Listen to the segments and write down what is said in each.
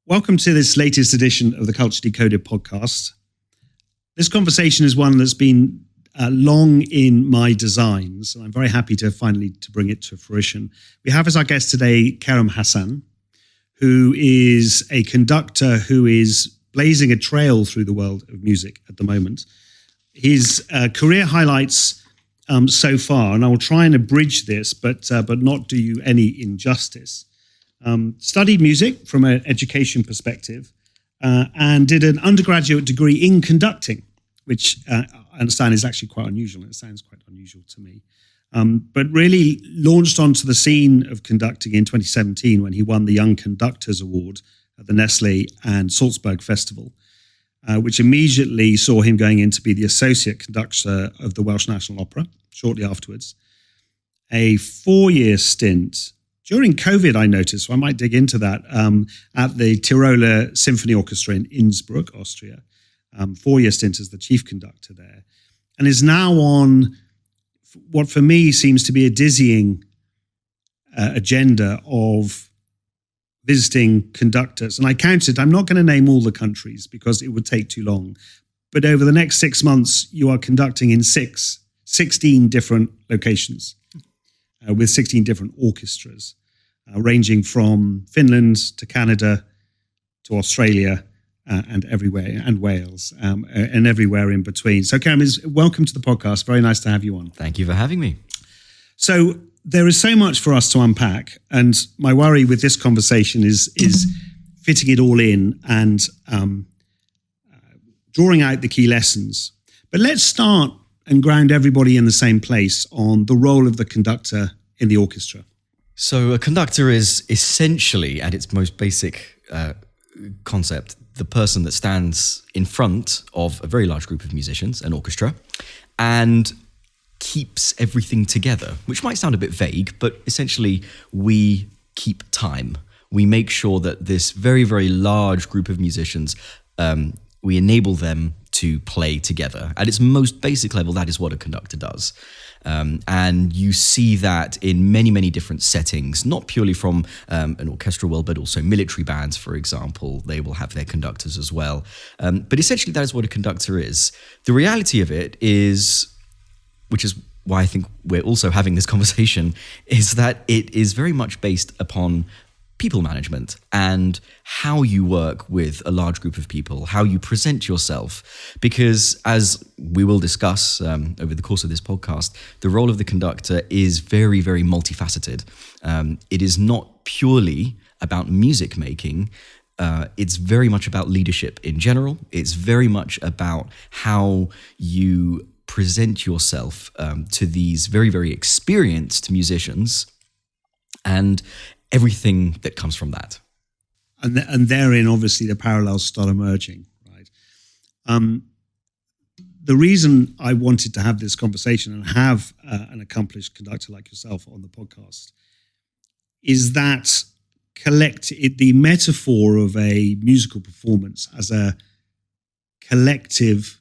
Welcome to this latest edition of the Culture Decoded podcast. This conversation is one that's been long in my designs, and I'm very happy to finally to bring it to fruition. We have as our guest today Kerem Hasan, who is a conductor who is blazing a trail through the world of music at the moment. His career highlights so far, and I will try and abridge this, but not do you any injustice. Studied music from an education perspective and did an undergraduate degree in conducting, which I understand is actually quite unusual. It sounds quite unusual to me. But really launched onto the scene of conducting in 2017 when he won the Young Conductors Award at the Nestlé and Salzburg Festival, which immediately saw him going in to be the Associate Conductor of the Welsh National Opera shortly afterwards. A 4-year stint during COVID, I noticed, so I might dig into that, at the Tiroler Symphony Orchestra in Innsbruck, Austria. 4-year stint as the Chief Conductor there. And is now on what for me seems to be a dizzying agenda of visiting conductors. And I counted, I'm not going to name all the countries because it would take too long. But over the next 6 months, you are conducting in 16 different locations. With 16 different orchestras, ranging from Finland to Canada to Australia and everywhere, and Wales, and everywhere in between. So Kerem, welcome to the podcast. Very nice to have you on. Thank you for having me. So there is so much for us to unpack, and my worry with this conversation is fitting it all in and drawing out the key lessons. But let's start and ground everybody in the same place on the role of the conductor in the orchestra. So a conductor is essentially, at its most basic concept, the person that stands in front of a very large group of musicians, an orchestra, and keeps everything together, which might sound a bit vague, but essentially we keep time. We make sure that this very, very large group of musicians, we enable them to play together. At its most basic level, that is what a conductor does. And you see that in many, many different settings, not purely from an orchestral world, but also military bands, for example. They will have their conductors as well. But essentially, that is what a conductor is. The reality of it is, which is why I think we're also having this conversation, is that it is very much based upon people management and how you work with a large group of people, how you present yourself. Because as we will discuss over the course of this podcast, the role of the conductor is very, very multifaceted. It is not purely about music making. It's very much about leadership in general. It's very much about how you present yourself to these very, very experienced musicians and everything that comes from that. And therein, obviously, the parallels start emerging, right? The reason I wanted to have this conversation and have an accomplished conductor like yourself on the podcast is that the metaphor of a musical performance as a collective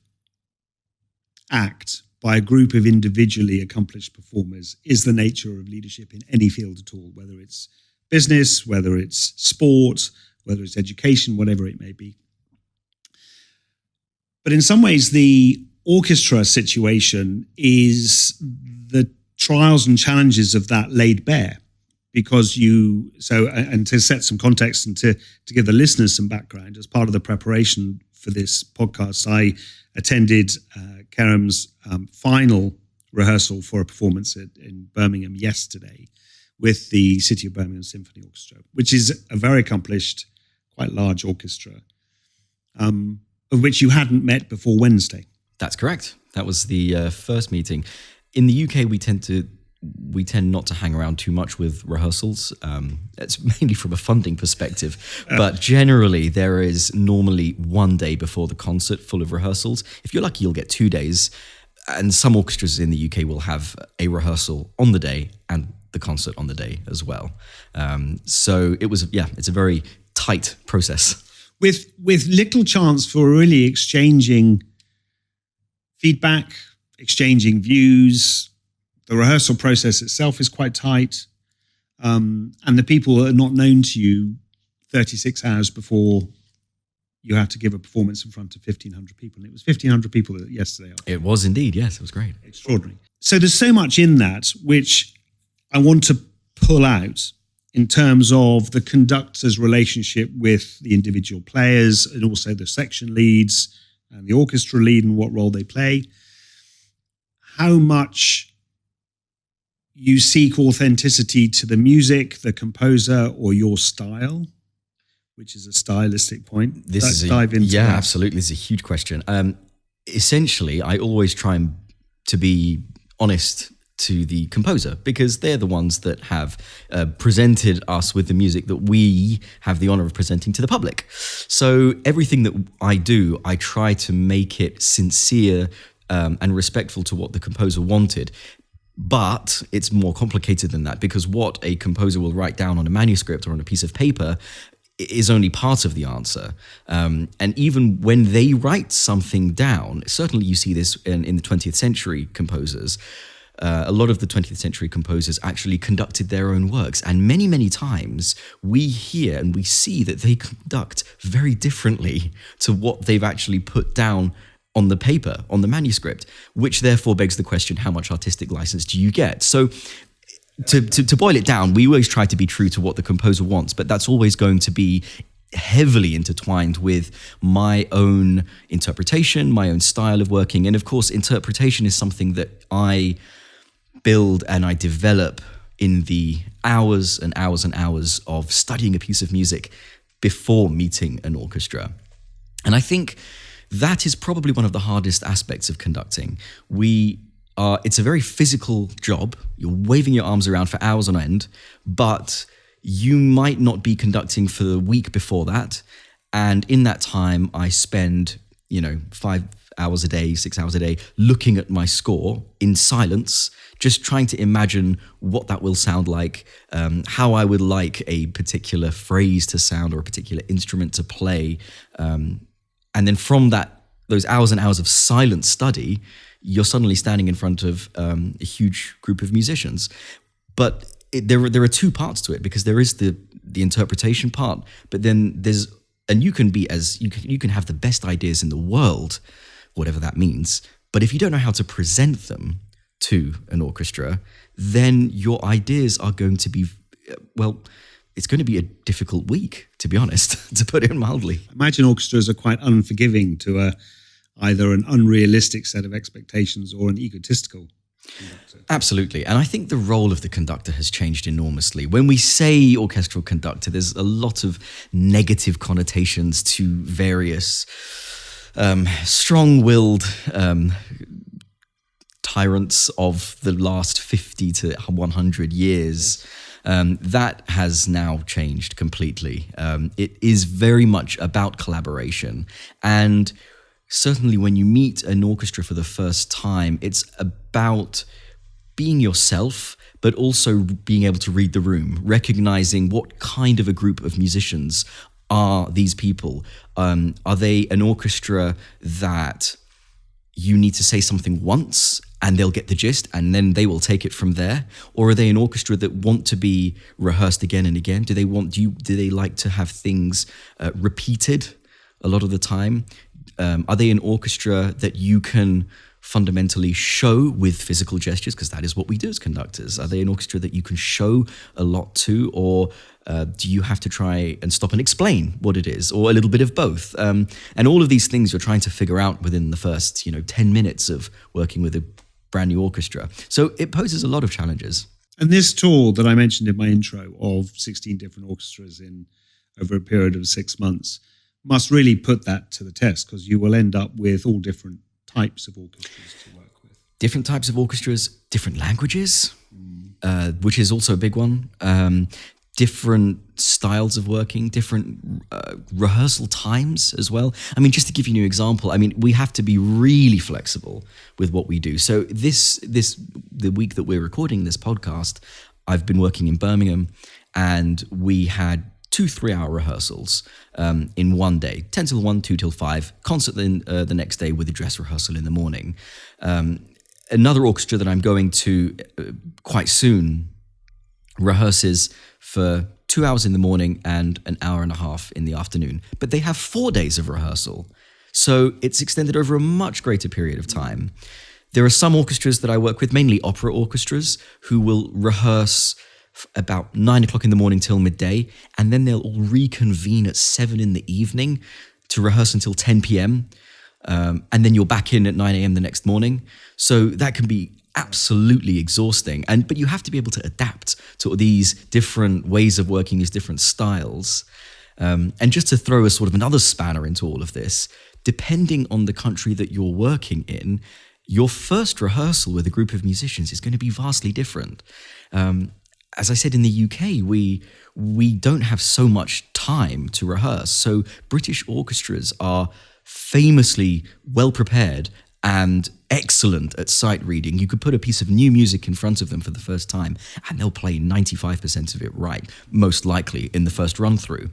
act by a group of individually accomplished performers is the nature of leadership in any field at all, whether it's business, whether it's sport, whether it's education, whatever it may be. But in some ways, the orchestra situation is the trials and challenges of that laid bare, because and to set some context and to give the listeners some background, as part of the preparation for this podcast, I attended Kerem's final rehearsal for a performance in Birmingham yesterday with the City of Birmingham Symphony Orchestra, which is a very accomplished, quite large orchestra, of which you hadn't met before Wednesday. That's correct. That was the first meeting. In the UK, we tend not to hang around too much with rehearsals. It's mainly from a funding perspective, but generally there is normally 1 day before the concert full of rehearsals. If you're lucky, you'll get 2 days, and some orchestras in the UK will have a rehearsal on the day and the concert on the day as well. So it's a very tight process. With little chance for really exchanging feedback, exchanging views. The rehearsal process itself is quite tight. And the people that are not known to you 36 hours before you have to give a performance in front of 1,500 people. And it was 1,500 people yesterday. It was indeed, yes, it was great. Extraordinary. So there's so much in that which I want to pull out in terms of the conductor's relationship with the individual players and also the section leads and the orchestra lead and what role they play. How much you seek authenticity to the music, the composer, or your style, which is a stylistic point. Dive into that. Absolutely. It's a huge question. Essentially, I always try to be honest to the composer because they're the ones that have presented us with the music that we have the honor of presenting to the public. So everything that I do, I try to make it sincere and respectful to what the composer wanted. But it's more complicated than that because what a composer will write down on a manuscript or on a piece of paper is only part of the answer. And even when they write something down, certainly you see this in the 20th century composers, a lot of the 20th century composers actually conducted their own works. And many, many times we hear and we see that they conduct very differently to what they've actually put down on the paper, on the manuscript, which therefore begs the question, how much artistic license do you get? So to boil it down, we always try to be true to what the composer wants, but that's always going to be heavily intertwined with my own interpretation, my own style of working. And of course, interpretation is something that I build and I develop in the hours and hours and hours of studying a piece of music before meeting an orchestra. And I think that is probably one of the hardest aspects of conducting. It's a very physical job. You're waving your arms around for hours on end, but you might not be conducting for the week before that. And in that time, I spend, 5 hours a day, 6 hours a day, looking at my score in silence, just trying to imagine what that will sound like, how I would like a particular phrase to sound or a particular instrument to play. And then from those hours and hours of silent study, you're suddenly standing in front of a huge group of musicians. But there are two parts to it because there is the interpretation part, but then you can have the best ideas in the world, whatever that means. But if you don't know how to present them to an orchestra, then your ideas are going to be, it's going to be a difficult week, to be honest, to put it mildly. I imagine orchestras are quite unforgiving to either an unrealistic set of expectations or an egotistical conductor. Absolutely. And I think the role of the conductor has changed enormously. When we say orchestral conductor, there's a lot of negative connotations to various strong-willed tyrants of the last 50 to 100 years. That has now changed completely. It is very much about collaboration. And certainly when you meet an orchestra for the first time, it's about being yourself, but also being able to read the room, recognizing what kind of a group of musicians are these people. Are they an orchestra that you need to say something once and they'll get the gist and then they will take it from there? Or are they an orchestra that want to be rehearsed again and again? Do they like to have things repeated a lot of the time? Are they an orchestra that you can fundamentally show with physical gestures? Because that is what we do as conductors. Are they an orchestra that you can show a lot to? Or do you have to try and stop and explain what it is? Or a little bit of both? And all of these things you're trying to figure out within the first 10 minutes of working with a brand new orchestra. So it poses a lot of challenges. And this tour that I mentioned in my intro of 16 different orchestras over a period of 6 months must really put that to the test, because you will end up with all different types of orchestras to work with. Different types of orchestras, different languages, which is also a big one. Different styles of working, different rehearsal times as well. I mean, just to give you an example, we have to be really flexible with what we do. So the week that we're recording this podcast, I've been working in Birmingham, and we had 2 3-hour rehearsals in one day, 10 till 1, 2 till 5, concert the next day with a dress rehearsal in the morning. Another orchestra that I'm going to quite soon rehearses for 2 hours in the morning and an hour and a half in the afternoon. But they have 4 days of rehearsal. So it's extended over a much greater period of time. There are some orchestras that I work with, mainly opera orchestras, who will rehearse about 9 o'clock in the morning till midday, and then they'll all reconvene at 7 in the evening to rehearse until 10 p.m. And then you're back in at 9 a.m. the next morning. So that can be absolutely exhausting. But you have to be able to adapt to these different ways of working, these different styles. And just to throw a sort of another spanner into all of this, depending on the country that you're working in, your first rehearsal with a group of musicians is going to be vastly different. As I said, in the UK, we don't have so much time to rehearse. So British orchestras are famously well prepared and excellent at sight reading. You could put a piece of new music in front of them for the first time, and they'll play 95% of it right, most likely in the first run through.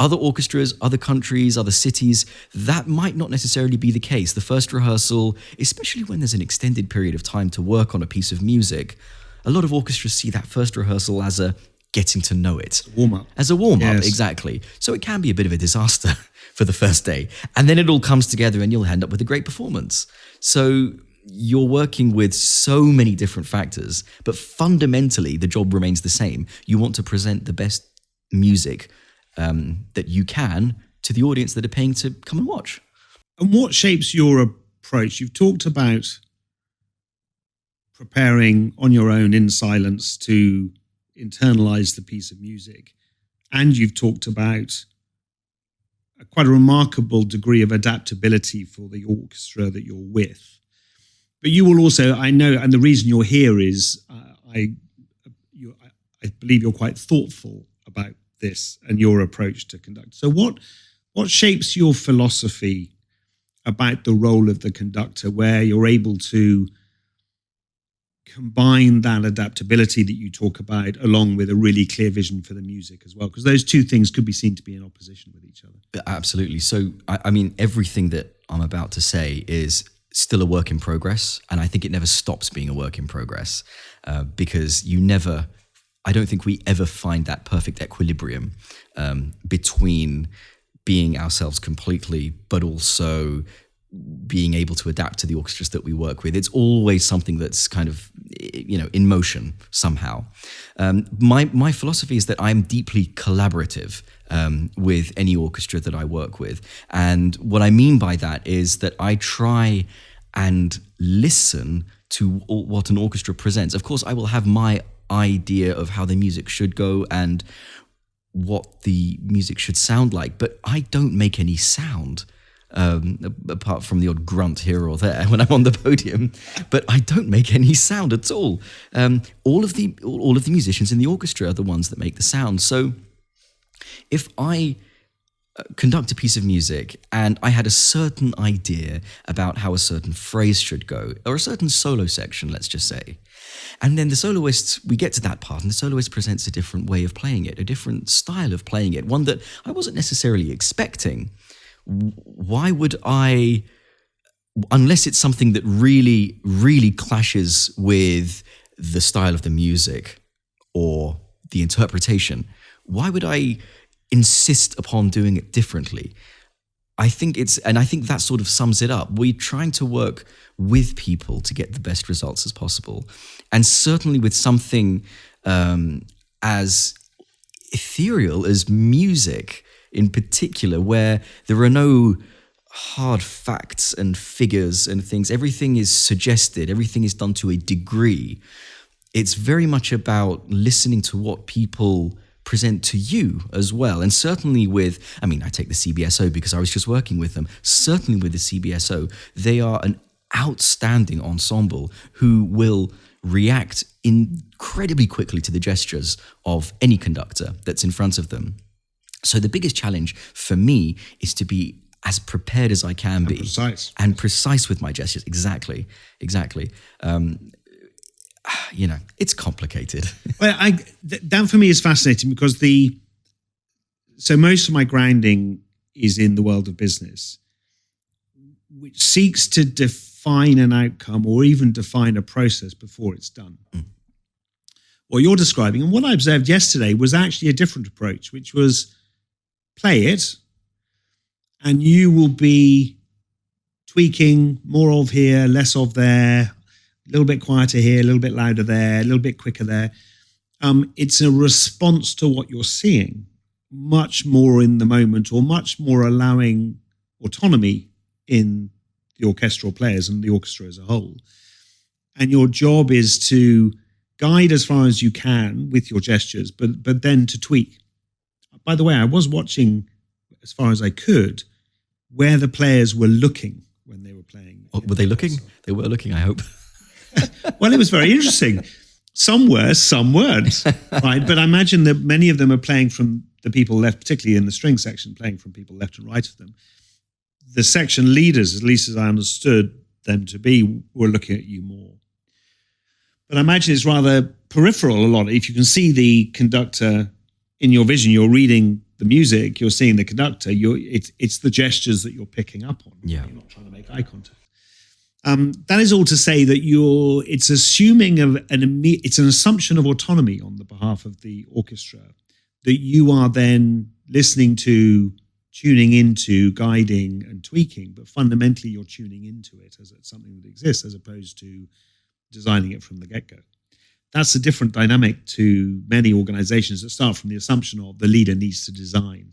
Other orchestras, other countries, other cities, that might not necessarily be the case. The first rehearsal, especially when there's an extended period of time to work on a piece of music, a lot of orchestras see that first rehearsal as a getting to know it. Warm-up. As a warm-up, Yes. Exactly. So it can be a bit of a disaster for the first day. And then it all comes together and you'll end up with a great performance. So you're working with so many different factors, but fundamentally the job remains the same. You want to present the best music that you can to the audience that are paying to come and watch. And what shapes your approach? You've talked about preparing on your own in silence to internalize the piece of music. And you've talked about quite a remarkable degree of adaptability for the orchestra that you're with. But you will also, I know, and the reason you're here is I believe you're quite thoughtful about this and your approach to conduct. So what shapes your philosophy about the role of the conductor, where you're able to combine that adaptability that you talk about along with a really clear vision for the music as well? Because those two things could be seen to be in opposition with each other. Absolutely. So, I mean, everything that I'm about to say is still a work in progress. And I think it never stops being a work in progress because I don't think we ever find that perfect equilibrium between being ourselves completely, but also being able to adapt to the orchestras that we work with. It's always something that's kind of, in motion somehow. My philosophy is that I'm deeply collaborative with any orchestra that I work with. And what I mean by that is that I try and listen to what an orchestra presents. Of course, I will have my idea of how the music should go and what the music should sound like, but I don't make any sound. Apart from the odd grunt here or there when I'm on the podium, but I don't make any sound at all. All of the musicians in the orchestra are the ones that make the sound. So if I conduct a piece of music and I had a certain idea about how a certain phrase should go, or a certain solo section, let's just say, and then we get to that part and the soloist presents a different way of playing it, a different style of playing it, one that I wasn't necessarily expecting. Why would I, unless it's something that really, really clashes with the style of the music or the interpretation, why would I insist upon doing it differently? I think that sort of sums it up. We're trying to work with people to get the best results as possible. And certainly with something as ethereal as music, in particular, where there are no hard facts and figures and things. Everything is suggested. Everything is done to a degree. It's very much about listening to what people present to you as well. And certainly I take the CBSO because I was just working with them. Certainly with the CBSO, they are an outstanding ensemble who will react incredibly quickly to the gestures of any conductor that's in front of them. So the biggest challenge for me is to be as prepared as I can be. Precise. And precise with my gestures. Exactly. It's complicated. Well, that for me is fascinating because so most of my grounding is in the world of business, which seeks to define an outcome or even define a process before it's done. what you're describing. And what I observed yesterday was actually a different approach, which was play it, and you will be tweaking more of here, less of there, a little bit quieter here, a little bit louder there, a little bit quicker there. It's a response to what you're seeing, much more in the moment, or much more allowing autonomy in the orchestral players and the orchestra as a whole. And your job is to guide as far as you can with your gestures, but then to tweak. By the way, I was watching, as far as I could, where the players were looking when they were playing. Oh, were they looking? They were looking, I hope. Well, it was very interesting. Some were, some weren't, right? But I imagine that many of them are playing from the people left, particularly in the string section, playing from people left and right of them. The section leaders, at least as I understood them to be, were looking at you more. But I imagine it's rather peripheral a lot. If you can see the conductor in your vision, you're reading the music, you're seeing the conductor, it's the gestures that you're picking up on. Yeah. You're not trying to make eye contact. That is all to say that it's assuming it's an assumption of autonomy on the behalf of the orchestra that you are then listening to, tuning into, guiding and tweaking, but fundamentally you're tuning into it as something that exists as opposed to designing it from the get-go. That's a different dynamic to many organizations that start from the assumption of the leader needs to design.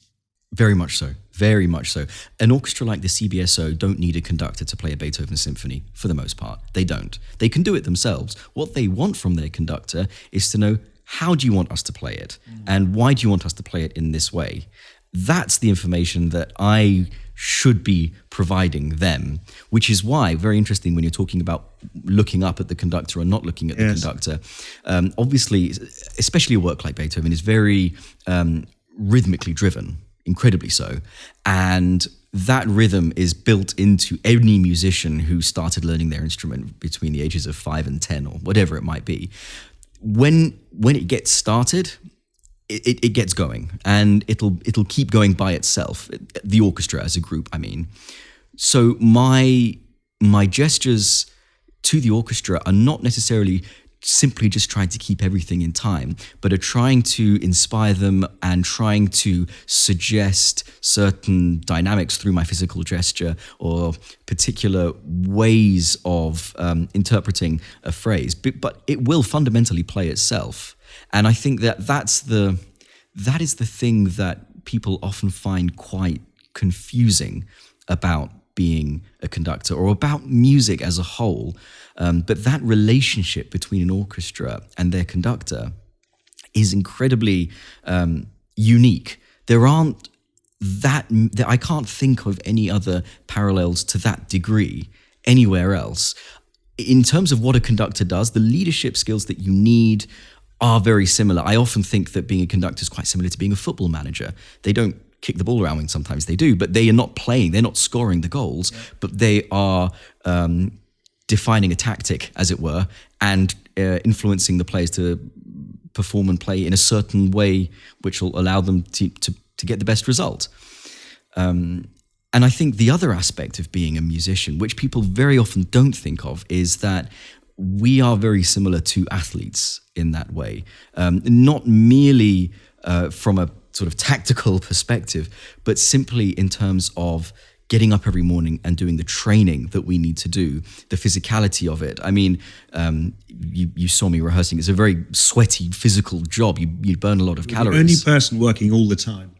Very much so. Very much so. An orchestra like the CBSO don't need a conductor to play a Beethoven symphony, for the most part. They don't. They can do it themselves. What they want from their conductor is to know, how do you want us to play it? And why do you want us to play it in this way? That's the information that I should be providing them, which is why, very interesting when you're talking about looking up at the conductor or not looking at the conductor. Obviously, especially a work like Beethoven is very rhythmically driven, incredibly so. And that rhythm is built into any musician who started learning their instrument between the ages of 5 and 10 or whatever it might be. When it gets started, it gets going, and it'll keep going by itself. The orchestra as a group, I mean. So my gestures to the orchestra are not necessarily simply just trying to keep everything in time, but are trying to inspire them and trying to suggest certain dynamics through my physical gesture or particular ways of interpreting a phrase. But it will fundamentally play itself. And I think that is the thing that people often find quite confusing about being a conductor or about music as a whole. But that relationship between an orchestra and their conductor is incredibly unique. There aren't I can't think of any other parallels to that degree anywhere else. In terms of what a conductor does, the leadership skills that you need are very similar. I often think that being a conductor is quite similar to being a football manager. They don't kick the ball around when sometimes they do, but they are not playing, they're not scoring the goals, but they are defining a tactic, as it were, and influencing the players to perform and play in a certain way which will allow them to get the best result. And I think the other aspect of being a musician, which people very often don't think of, is that we are very similar to athletes in that way, not merely from a sort of tactical perspective, but simply in terms of getting up every morning and doing the training that we need to do, the physicality of it. I mean, you saw me rehearsing. It's a very sweaty physical job. You burn a lot of calories. The only person working all the time.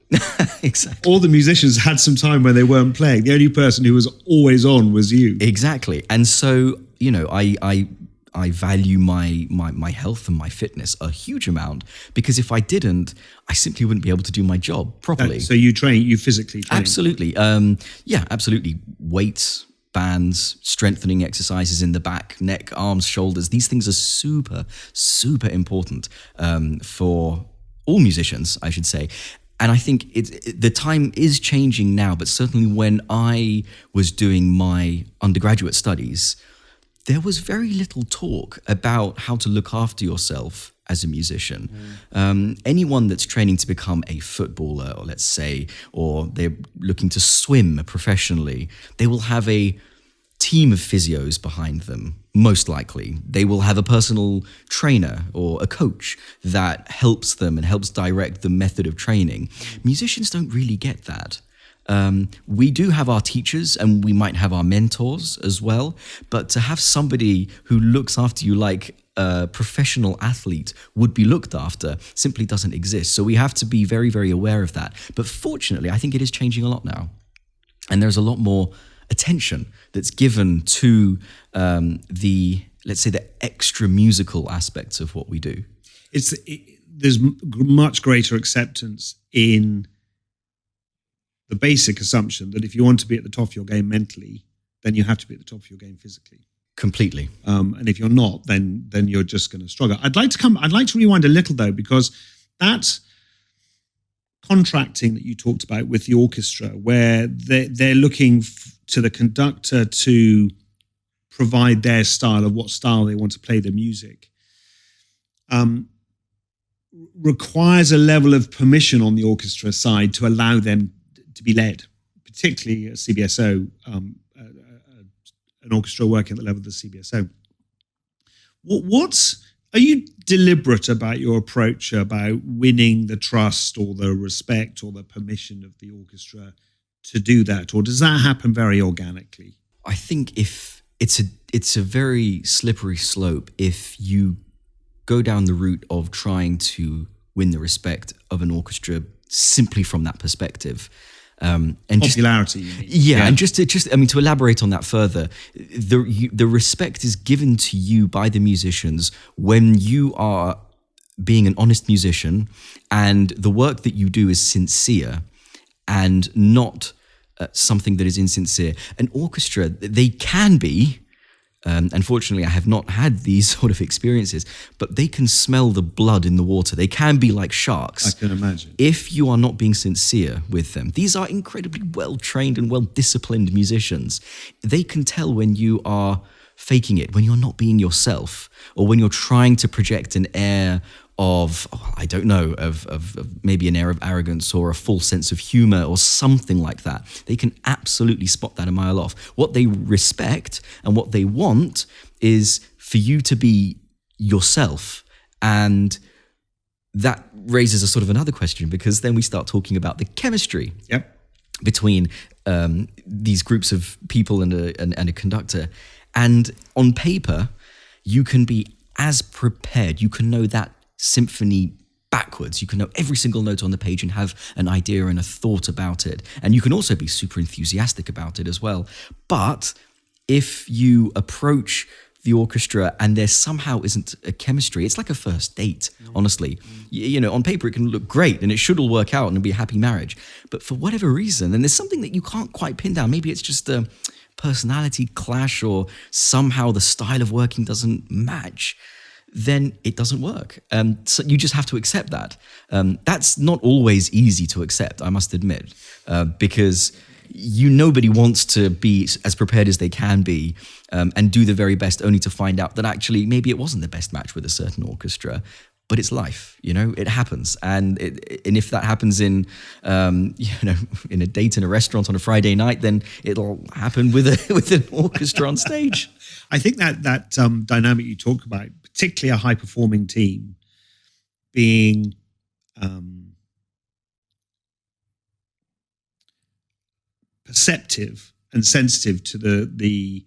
Exactly. All the musicians had some time when they weren't playing. The only person who was always on was you. Exactly. And so, I value my health and my fitness a huge amount, because if I didn't, I simply wouldn't be able to do my job properly. So you physically train? Absolutely. Absolutely. Weights, bands, strengthening exercises in the back, neck, arms, shoulders. These things are super, super important for all musicians, I should say. And I think the time is changing now, but certainly when I was doing my undergraduate studies, there was very little talk about how to look after yourself as a musician. Anyone that's training to become a footballer, or let's say, or they're looking to swim professionally, they will have a team of physios behind them most likely. They will have a personal trainer or a coach that helps them and helps direct the method of training. Musicians don't really get that. We do have our teachers and we might have our mentors as well, but to have somebody who looks after you like a professional athlete would be looked after simply doesn't exist. So we have to be very, very aware of that. But fortunately, I think it is changing a lot now. And there's a lot more attention that's given to let's say, the extra musical aspects of what we do. There's much greater acceptance in the basic assumption that if you want to be at the top of your game mentally, then you have to be at the top of your game physically. Completely. And if you're not, then you're just going to struggle. I'd like to rewind a little though, because that contracting that you talked about with the orchestra, where they're looking to the conductor to provide their style of what style they want to play the music, requires a level of permission on the orchestra side to allow them to be led, particularly at CBSO, an orchestra working at the level of the CBSO. Are you deliberate about your approach about winning the trust or the respect or the permission of the orchestra to do that, or does that happen very organically? I think if it's a very slippery slope if you go down the route of trying to win the respect of an orchestra simply from that perspective. And popularity, just, you mean? Yeah, and to elaborate on that further, the respect is given to you by the musicians when you are being an honest musician and the work that you do is sincere and not something that is insincere. An orchestra, they can be, unfortunately, I have not had these sort of experiences, but they can smell the blood in the water. They can be like sharks. I can imagine. If you are not being sincere with them. These are incredibly well-trained and well-disciplined musicians. They can tell when you are faking it, when you're not being yourself, or when you're trying to project an air of, of maybe an air of arrogance or a false sense of humor or something like that. They can absolutely spot that a mile off. What they respect and what they want is for you to be yourself. And that raises a sort of another question, because then we start talking about the chemistry between these groups of people and a conductor. And on paper, you can be as prepared. You can know that symphony backwards. You can know every single note on the page and have an idea and a thought about it. And you can also be super enthusiastic about it as well. But if you approach the orchestra and there somehow isn't a chemistry, it's like a first date, honestly. You know, on paper it can look great and it should all work out and it'll be a happy marriage. But for whatever reason, and there's something that you can't quite pin down, maybe it's just a personality clash or somehow the style of working doesn't match, then it doesn't work. So you just have to accept that. That's not always easy to accept, I must admit, because nobody wants to be as prepared as they can be and do the very best, only to find out that actually maybe it wasn't the best match with a certain orchestra. But it's life, it happens. And if that happens in a date in a restaurant on a Friday night, then it'll happen with an orchestra on stage. I think that dynamic you talk about, particularly a high-performing team, being perceptive and sensitive to the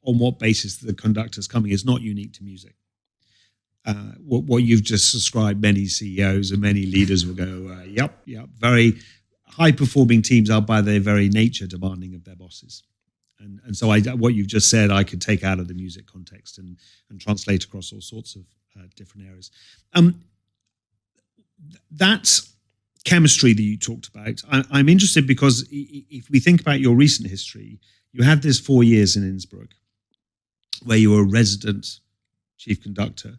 on what basis the conductor's coming, is not unique to music. What you've just described, many CEOs and many leaders will go, yep. Very high-performing teams are by their very nature demanding of their bosses. And so what you've just said, I could take out of the music context and translate across all sorts of different areas. That chemistry that you talked about, I'm interested because if we think about your recent history, you had this 4 years in Innsbruck where you were a resident chief conductor.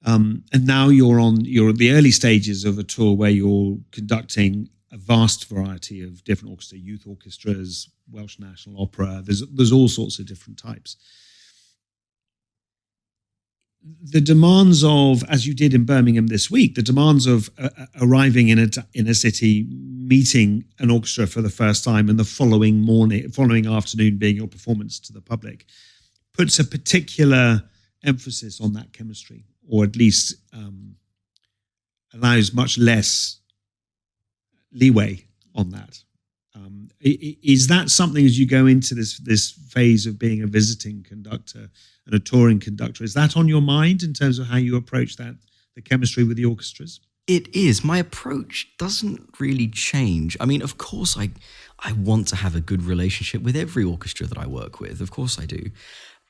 And now you're at the early stages of a tour where you're conducting a vast variety of different orchestras, youth orchestras, Welsh National Opera. There's all sorts of different types. The demands of, as you did in Birmingham this week, the demands of arriving in a city, meeting an orchestra for the first time, and the following afternoon being your performance to the public, puts a particular emphasis on that chemistry, or at least allows much less leeway on that. Is that something, as you go into this phase of being a visiting conductor and a touring conductor, is that on your mind in terms of how you approach the chemistry with the orchestras? It is. My approach doesn't really change. I mean, of course, I want to have a good relationship with every orchestra that I work with. Of course I do.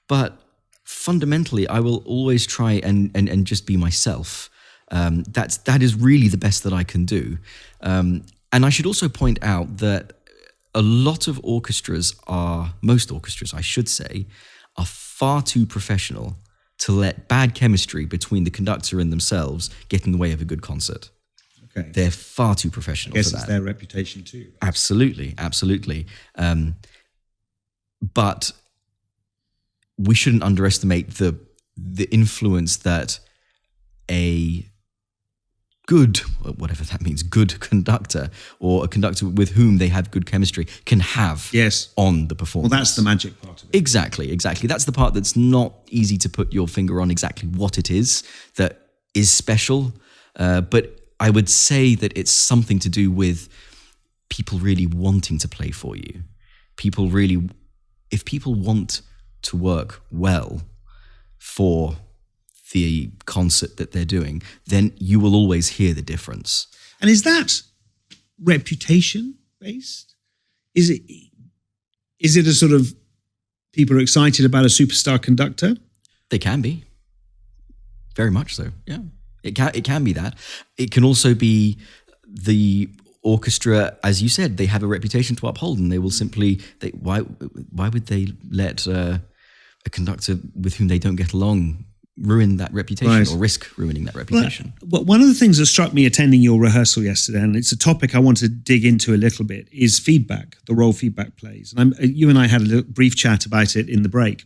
But fundamentally, I will always try and just be myself. That is really the best that I can do. And I should also point out that a lot of most orchestras, I should say, are far too professional to let bad chemistry between the conductor and themselves get in the way of a good concert. Okay. They're far too professional for that. I guess it's their reputation too. Absolutely. But we shouldn't underestimate the influence that a good, whatever that means, good conductor, or a conductor with whom they have good chemistry, can have on the performance. Well, that's the magic part of it. Exactly. That's the part that's not easy to put your finger on exactly what it is that is special. But I would say that it's something to do with people really wanting to play for you. If people want to work well for the concert that they're doing, then you will always hear the difference. And is that reputation based? Is it a sort of people are excited about a superstar conductor? They can be. Very much so, yeah. It can be that. It can also be the orchestra, as you said, they have a reputation to uphold, and they will simply, why would they let a conductor with whom they don't get along ruin that reputation, or risk ruining that reputation? Well, one of the things that struck me attending your rehearsal yesterday, and it's a topic I want to dig into a little bit, is feedback, the role feedback plays. And you and I had a brief chat about it in the break.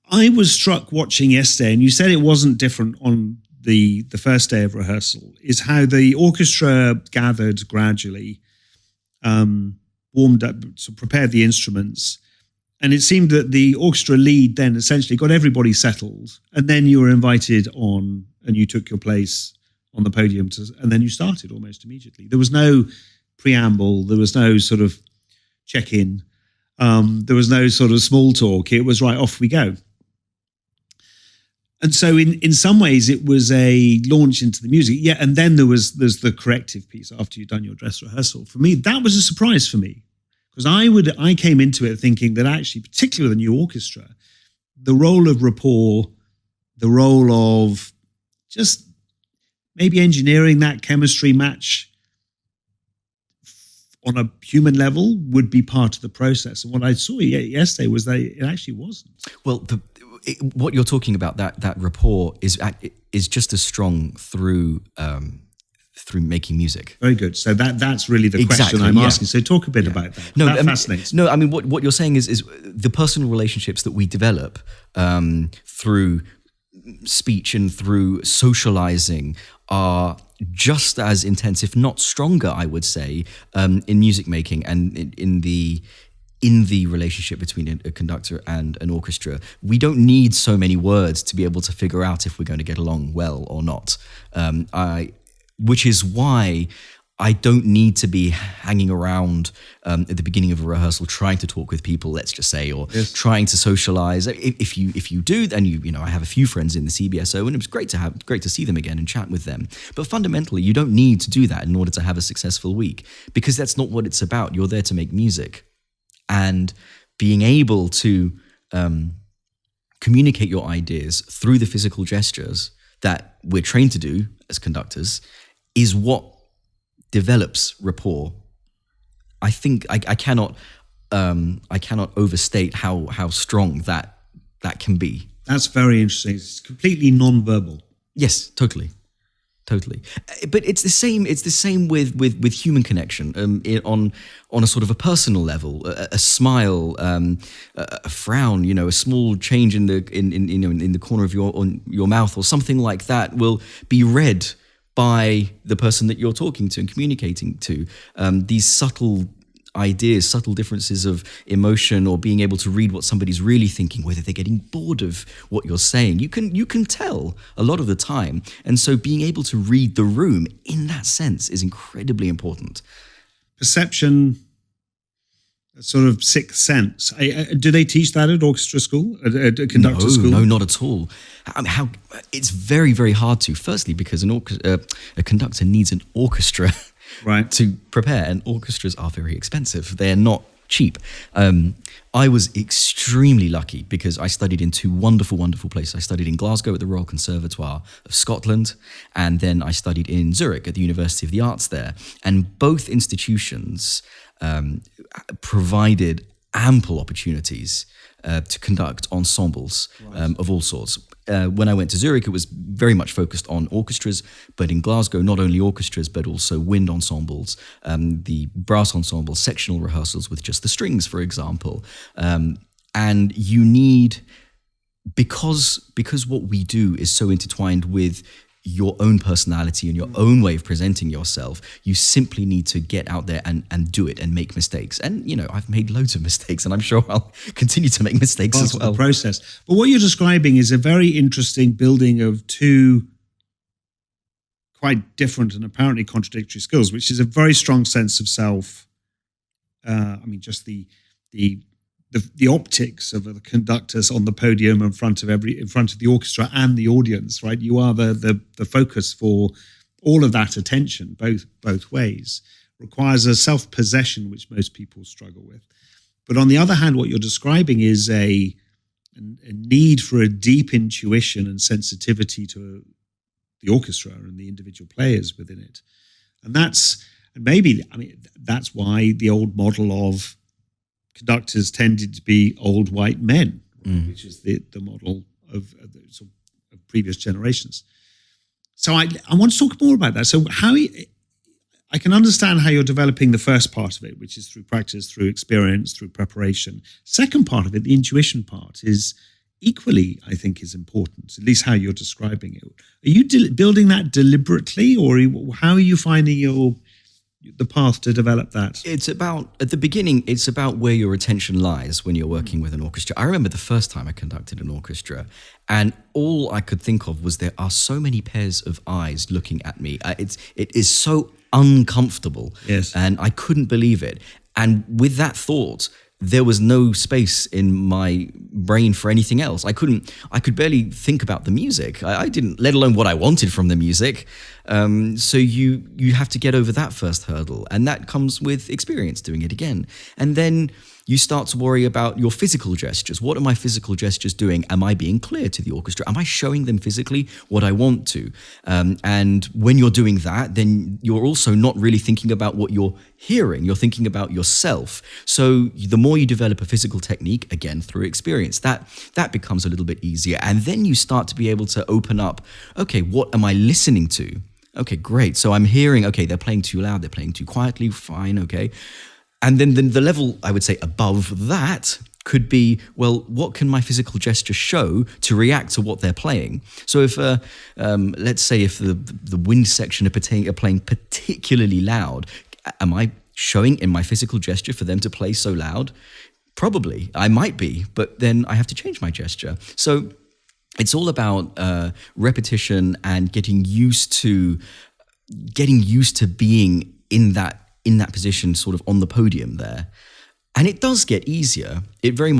I was struck watching yesterday, and you said it wasn't different on the first day of rehearsal, is how the orchestra gathered gradually, warmed up, so prepared the instruments. And it seemed that the orchestra lead then essentially got everybody settled, and then you were invited on and you took your place on the podium, and then you started almost immediately. There was no preamble, there was no sort of check-in, there was no sort of small talk. It was right, off we go. And so in some ways it was a launch into the music. Yeah, and then there's the corrective piece after you've done your dress rehearsal. For me, that was a surprise for me. Because I came into it thinking that actually, particularly with a new orchestra, the role of rapport, the role of just maybe engineering that chemistry match on a human level would be part of the process. And what I saw yesterday was that it actually wasn't. Well, what you're talking about, that rapport is just as strong through making music. Very good. So that's really the question I'm asking. So talk a bit about that. That fascinates me. No, I mean, what you're saying is the personal relationships that we develop through speech and through socializing are just as intense, if not stronger, I would say, in music making and in the relationship between a conductor and an orchestra. We don't need so many words to be able to figure out if we're going to get along well or not. Which is why I don't need to be hanging around at the beginning of a rehearsal trying to talk with people, let's just say, or trying to socialize. If you do, then you know I have a few friends in the CBSO, and it was great to see them again and chat with them. But fundamentally, you don't need to do that in order to have a successful week, because that's not what it's about. You're there to make music, and being able to communicate your ideas through the physical gestures that we're trained to do as conductors is what develops rapport. I think I cannot overstate how strong that can be. That's very interesting. It's completely non-verbal. Yes, totally. But it's the same with human connection. On a sort of a personal level, a smile, a frown, a small change in the corner of your mouth or something like that will be read by the person that you're talking to and communicating to. These subtle ideas, subtle differences of emotion, or being able to read what somebody's really thinking, whether they're getting bored of what you're saying. You can tell a lot of the time. And so being able to read the room in that sense is incredibly important. Perception, a sort of sixth sense. Do they teach that at orchestra school, at conductor school? No, not at all. I mean, it's very, very hard to. Firstly, because a conductor needs an orchestra right. to prepare, and orchestras are very expensive. They're not cheap. I was extremely lucky because I studied in two wonderful, wonderful places. I studied in Glasgow at the Royal Conservatoire of Scotland, and then I studied in Zurich at the University of the Arts there. And both institutions provided ample opportunities to conduct ensembles of all sorts. When I went to Zurich, it was very much focused on orchestras, but in Glasgow, not only orchestras, but also wind ensembles, the brass ensemble, sectional rehearsals with just the strings, for example. And you need, because what we do is so intertwined with your own personality and your own way of presenting yourself, you simply need to get out there and do it and make mistakes. And, I've made loads of mistakes, and I'm sure I'll continue to make mistakes as well. The process. But what you're describing is a very interesting building of two quite different and apparently contradictory skills, which is a very strong sense of self. Just the optics of the conductors on the podium in front of the orchestra and the audience, right? You are the focus for all of that attention, both ways. Requires a self-possession, which most people struggle with. But on the other hand, what you're describing is a need for a deep intuition and sensitivity to the orchestra and the individual players within it. And that's why the old model of conductors tended to be old white men, which is the model of previous generations. So I want to talk more about that. So I can understand how you're developing the first part of it, which is through practice, through experience, through preparation. Second part of it, the intuition part, is equally, I think, is important, at least how you're describing it. Are you building that deliberately, or how are you finding the path to develop that? It's about, at the beginning, it's about where your attention lies when you're working with an orchestra. I remember the first time I conducted an orchestra, and all I could think of was there are so many pairs of eyes looking at me. It is so uncomfortable. Yes. And I couldn't believe it. And with that thought, there was no space in my brain for anything else. I could barely think about the music. I didn't, let alone what I wanted from the music. So you have to get over that first hurdle, and that comes with experience doing it again. And then you start to worry about your physical gestures. What are my physical gestures doing? Am I being clear to the orchestra? Am I showing them physically what I want to? And when you're doing that, then you're also not really thinking about what you're hearing. You're thinking about yourself. So the more you develop a physical technique, again, through experience, that becomes a little bit easier. And then you start to be able to open up, okay, what am I listening to? Okay, great. So I'm hearing, okay, they're playing too loud, they're playing too quietly, fine, okay. And then the level, I would say, above that could be, well, what can my physical gesture show to react to what they're playing? So if, let's say if the wind section are playing particularly loud, am I showing in my physical gesture for them to play so loud? Probably, I might be, but then I have to change my gesture. So it's all about repetition and getting used to being in that position, sort of on the podium there. And it does get easier. It really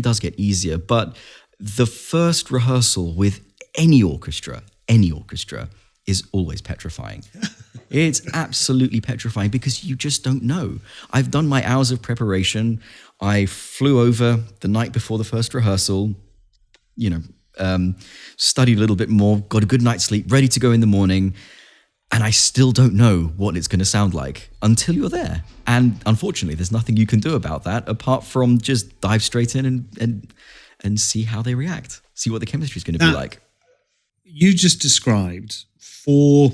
does get easier. But the first rehearsal with any orchestra is always petrifying. It's absolutely petrifying because you just don't know. I've done my hours of preparation. I flew over the night before the first rehearsal, studied a little bit more, got a good night's sleep, ready to go in the morning. And I still don't know what it's going to sound like until you're there. And unfortunately, there's nothing you can do about that apart from just dive straight in and see how they react, see what the chemistry is going to be like. You just described 4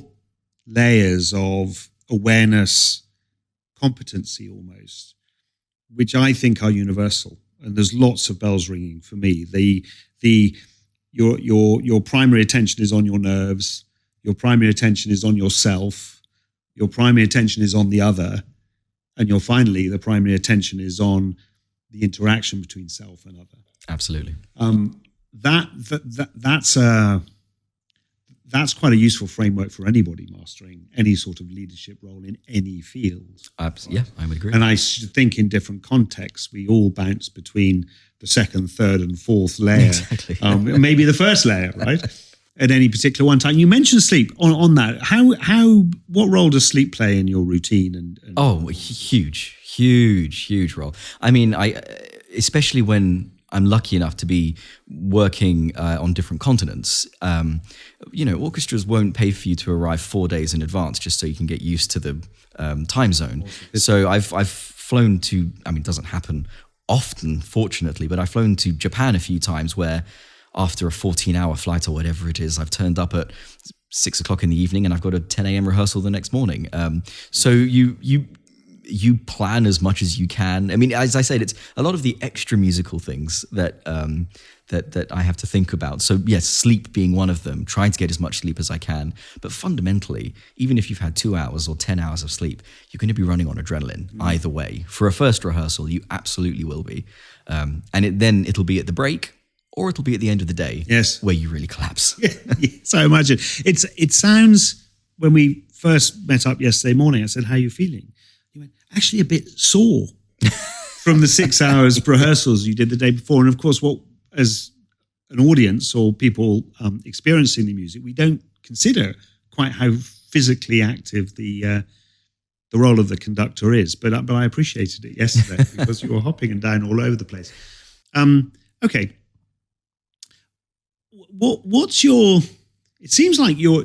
layers of awareness, competency almost, which I think are universal. And there's lots of bells ringing for me. Your primary attention is on your nerves. Your primary attention is on yourself. Your primary attention is on the other. and you're finally, the primary attention is on the interaction between self and other. Absolutely. That's quite a useful framework for anybody mastering any sort of leadership role in any field. Yeah, I would agree. And I should think in different contexts, we all bounce between the second, third, and fourth layer. Exactly. Maybe the first layer, right? At any particular one time. You mentioned sleep. On that, what role does sleep play in your routine? And huge role. I mean, especially when I'm lucky enough to be working on different continents. Orchestras won't pay for you to arrive 4 days in advance just so you can get used to the time zone. So I've flown to. I mean, it doesn't happen often, fortunately, but I've flown to Japan a few times where after a 14-hour flight or whatever it is, I've turned up at 6 o'clock in the evening and I've got a 10 a.m. rehearsal the next morning. So you plan as much as you can. I mean, as I said, it's a lot of the extra musical things that I have to think about. So yes, sleep being one of them, trying to get as much sleep as I can. But fundamentally, even if you've had 2 hours or 10 hours of sleep, you're going to be running on adrenaline either way. For a first rehearsal, you absolutely will be. And it'll be at the break, or it'll be at the end of the day, yes, where you really collapse. Yes, I imagine. It sounds, when we first met up yesterday morning, I said, how are you feeling? You went, actually a bit sore from the 6 hours rehearsals you did the day before. And of course, what as an audience or people experiencing the music, we don't consider quite how physically active the role of the conductor is. But I appreciated it yesterday because you were hopping and down all over the place. Okay. What's your? It seems like you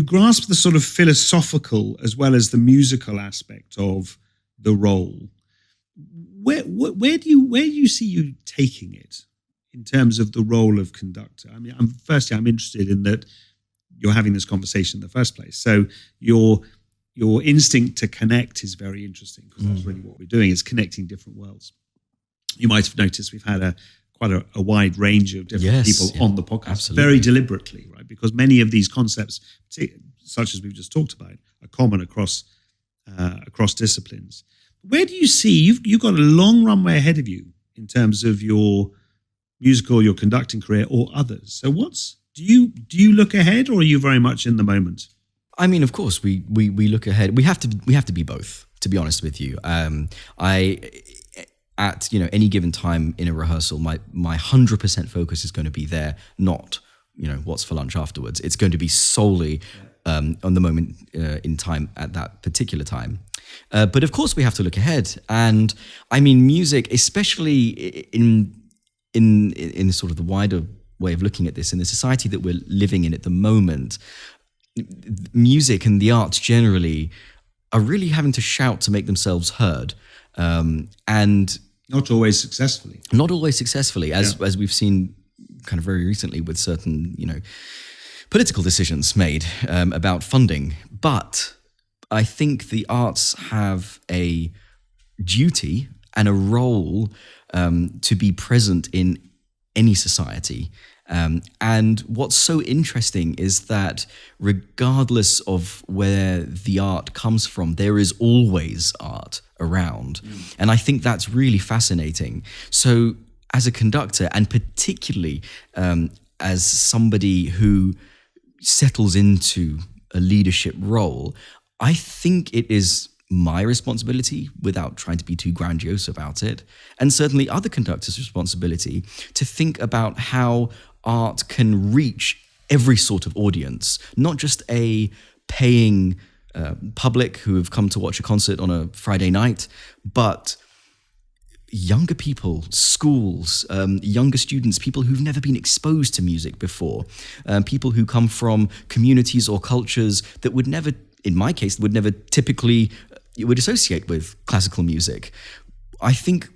grasp the sort of philosophical as well as the musical aspect of the role. Where do you see you taking it in terms of the role of conductor? I mean, I'm interested in that you're having this conversation in the first place. So your instinct to connect is very interesting because that's really what we're doing, is connecting different worlds. You might have noticed we've had quite a wide range of different people on the podcast, absolutely. Very deliberately, right? Because many of these concepts, such as we've just talked about, are common across disciplines. Where do you see you've got a long runway ahead of you in terms of your musical, your conducting career, or others? So, do you look ahead, or are you very much in the moment? I mean, of course, we look ahead. We have to be both. To be honest with you, at any given time in a rehearsal, my 100% focus is going to be there, not what's for lunch afterwards. It's going to be solely on the moment in time at that particular time. But of course, we have to look ahead. And I mean, music, especially in sort of the wider way of looking at this, in the society that we're living in at the moment, music and the arts generally are really having to shout to make themselves heard. And not always successfully. As we've seen kind of very recently with certain, political decisions made about funding. But I think the arts have a duty and a role to be present in any society. And what's so interesting is that regardless of where the art comes from, there is always art around. And I think that's really fascinating. So as a conductor, and particularly as somebody who settles into a leadership role, I think it is my responsibility, without trying to be too grandiose about it, and certainly other conductors' responsibility, to think about how art can reach every sort of audience, not just a paying public who have come to watch a concert on a Friday night, but younger people, schools, younger students, people who've never been exposed to music before, people who come from communities or cultures that would never, in my case, would never typically would associate with classical music. I think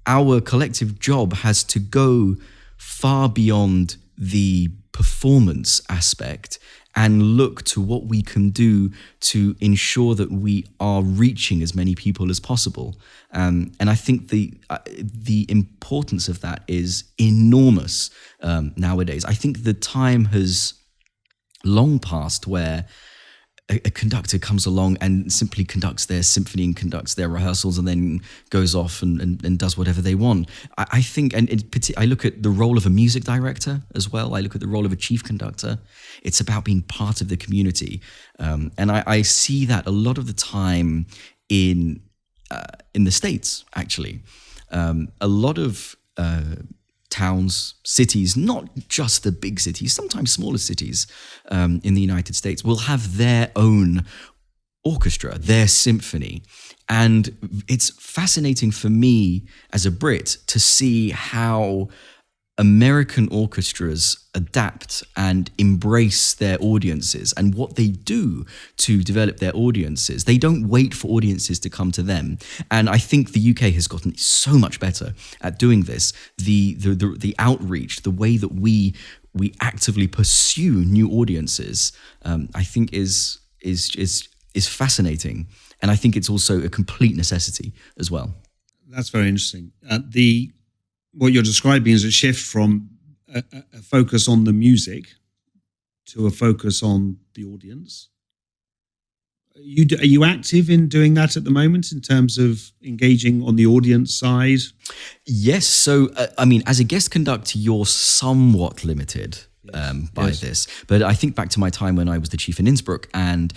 our collective job has to go far beyond the performance aspect and look to what we can do to ensure that we are reaching as many people as possible. And I think the importance of that is enormous nowadays. I think the time has long passed where a conductor comes along and simply conducts their symphony and conducts their rehearsals and then goes off and does whatever they want. I think, and I look at the role of a music director as well. I look at the role of a chief conductor. It's about being part of the community. And I see that a lot of the time in the States, actually. A lot of towns, cities, not just the big cities, sometimes smaller cities in the United States will have their own orchestra, their symphony. And it's fascinating for me as a Brit to see how American orchestras adapt and embrace their audiences and what they do to develop their audiences. They don't wait for audiences to come to them. And I think the UK has gotten so much better at doing this. The outreach, the way that we actively pursue new audiences, I think is fascinating. And I think it's also a complete necessity as well. That's very interesting. What you're describing is a shift from a focus on the music to a focus on the audience. Are you active in doing that at the moment in terms of engaging on the audience side? Yes. So, as a guest conductor, you're somewhat limited by this. But I think back to my time when I was the chief in Innsbruck, and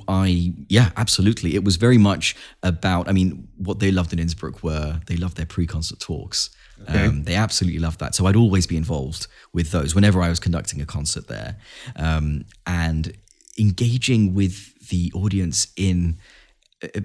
absolutely. It was very much about, what they loved in Innsbruck they loved their pre-concert talks. Okay. They absolutely loved that. So I'd always be involved with those whenever I was conducting a concert there. And engaging with the audience in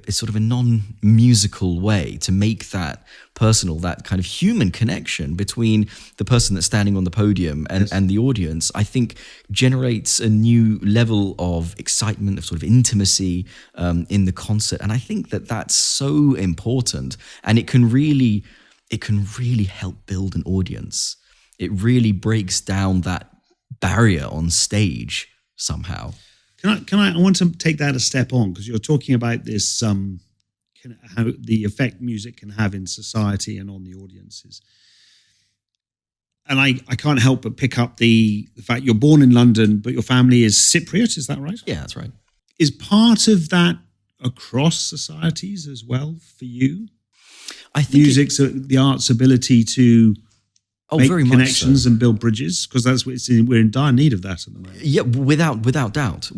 a sort of a non-musical way to make that personal, that kind of human connection between the person that's standing on the podium and the audience, I think generates a new level of excitement, of sort of intimacy in the concert. And I think that that's so important, and it can really help build an audience. It really breaks down that barrier on stage somehow. I want to take that a step on, because you're talking about this, how the effect music can have in society and on the audiences. And I can't help but pick up the fact you're born in London, but your family is Cypriot, is that right? Yeah, that's right. Is part of that across societies as well for you? I think music's the art's ability to make connections and build bridges, because that's what we're in dire need of that at the moment. Yeah, without doubt.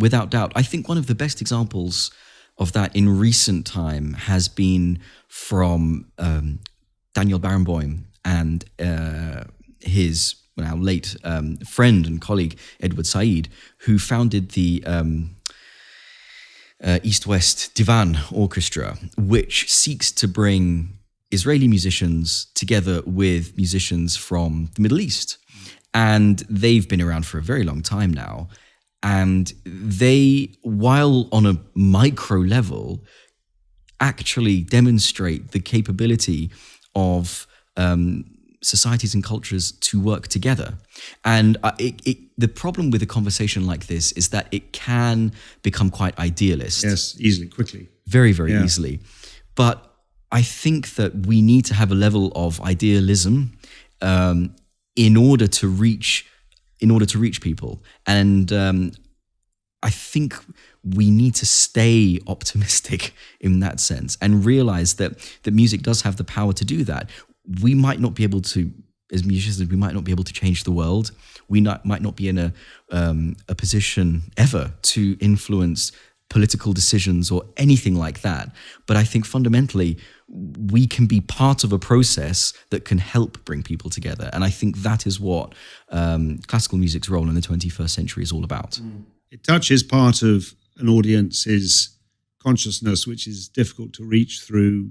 I think one of the best examples of that in recent time has been from Daniel Barenboim and his now late friend and colleague Edward Said, who founded the East-West Divan Orchestra, which seeks to bring Israeli musicians together with musicians from the Middle East. And they've been around for a very long time now. And they, while on a micro level, actually demonstrate the capability of societies and cultures to work together. And the problem with a conversation like this is that it can become quite idealist. Yes, easily, quickly. Very, very easily. But I think that we need to have a level of idealism in order to reach people. And I think we need to stay optimistic in that sense and realize that music does have the power to do that. We might not be able to, as musicians, we might not be able to change the world. We might not be in a position ever to influence political decisions or anything like that. But I think fundamentally, we can be part of a process that can help bring people together. And I think that is what classical music's role in the 21st century is all about. It touches part of an audience's consciousness, which is difficult to reach through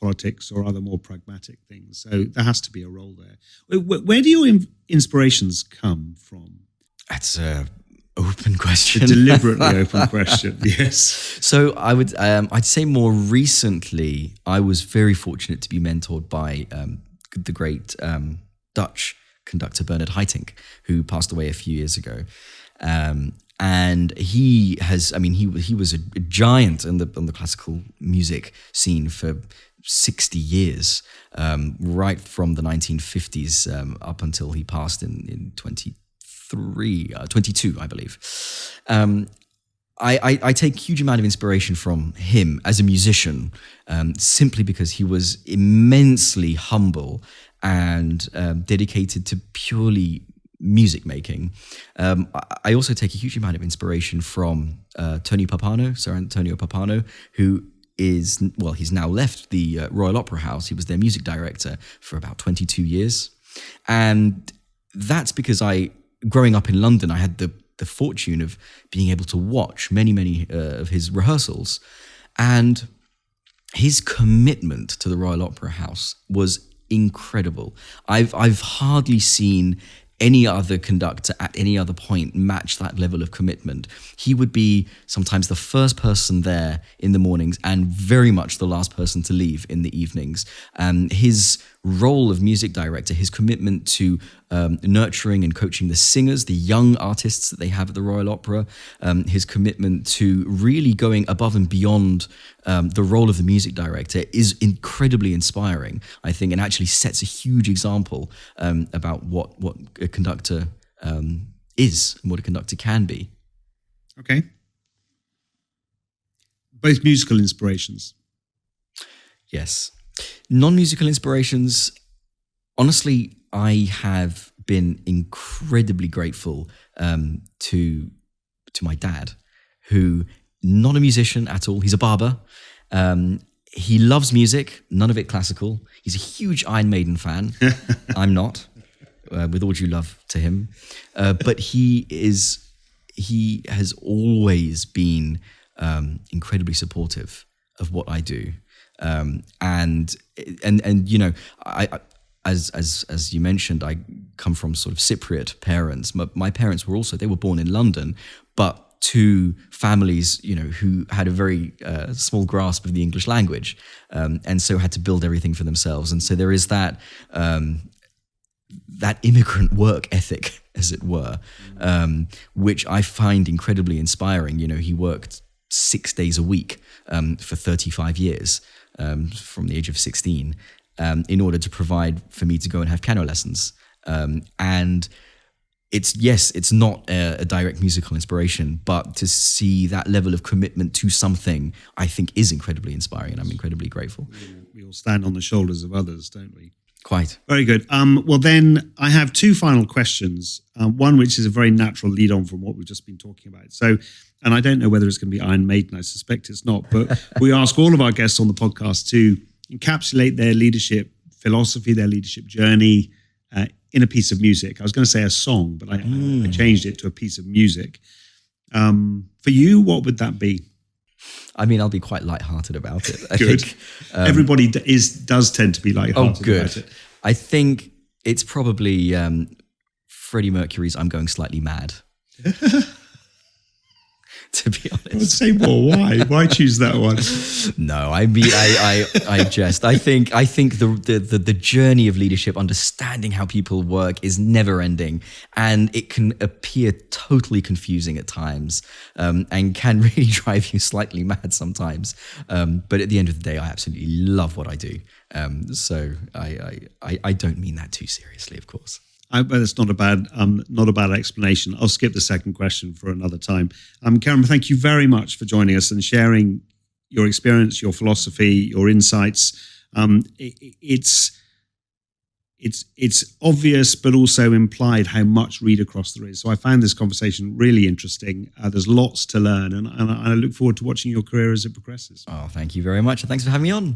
politics or other more pragmatic things. So there has to be a role there. Where do your inspirations come from? That's a open question. A deliberately open question, yes. So I'd say more recently, I was very fortunate to be mentored by the great Dutch conductor Bernard Haitink, who passed away a few years ago. And he was a giant in the classical music scene for 60 years, right from the 1950s up until he passed in 22, I believe. I take a huge amount of inspiration from him as a musician, simply because he was immensely humble and dedicated to purely music making. I also take a huge amount of inspiration from Sir Antonio Papano, who is, well, he's now left the Royal Opera House. He was their music director for about 22 years. And that's because growing up in London, I had the fortune of being able to watch many of his rehearsals, and his commitment to the Royal Opera House was incredible. I've hardly seen any other conductor at any other point match that level of commitment. He would be sometimes the first person there in the mornings and very much the last person to leave in the evenings. His role of music director, his commitment to nurturing and coaching the singers, the young artists that they have at the Royal Opera, his commitment to really going above and beyond the role of the music director is incredibly inspiring, I think, and actually sets a huge example about what a conductor is and what a conductor can be. Okay. Both musical inspirations. Yes. Non-musical inspirations, honestly, I have been incredibly grateful to my dad, who, not a musician at all. He's a barber. He loves music, none of it classical. He's a huge Iron Maiden fan. I'm not, with all due love to him. But he has always been incredibly supportive of what I do. And you know, as you mentioned, I come from sort of Cypriot parents. My parents they were born in London, but to families, you know, who had a very small grasp of the English language, and so had to build everything for themselves. And so there is that immigrant work ethic, as it were, which I find incredibly inspiring. You know, he worked 6 days a week for 35 years. From the age of 16, in order to provide for me to go and have piano lessons. And it's not a direct musical inspiration, but to see that level of commitment to something, I think is incredibly inspiring, and I'm incredibly grateful. We all stand on the shoulders of others, don't we? Quite. Very good. Well, then I have two final questions. One, which is a very natural lead on from what we've just been talking about. So, and I don't know whether it's going to be Iron Maiden. I suspect it's not. But we ask all of our guests on the podcast to encapsulate their leadership philosophy, their leadership journey in a piece of music. I was going to say a song, but I changed it to a piece of music. For you, what would that be? I mean, I'll be quite lighthearted about it. I Good. think, everybody does tend to be lighthearted about it. I think it's probably Freddie Mercury's "I'm Going Slightly Mad." To be honest, Let's say more. Why? Why choose that one? No, I mean, I jest. I think the journey of leadership, understanding how people work, is never ending, and it can appear totally confusing at times, and can really drive you slightly mad sometimes. But at the end of the day, I absolutely love what I do. So I don't mean that too seriously, of course. That's not a bad explanation. I'll skip the second question for another time. Kerem, thank you very much for joining us and sharing your experience, your philosophy, your insights. It's obvious, but also implied how much read across there is. So I found this conversation really interesting. There's lots to learn, and I look forward to watching your career as it progresses. Oh, thank you very much. Thanks for having me on.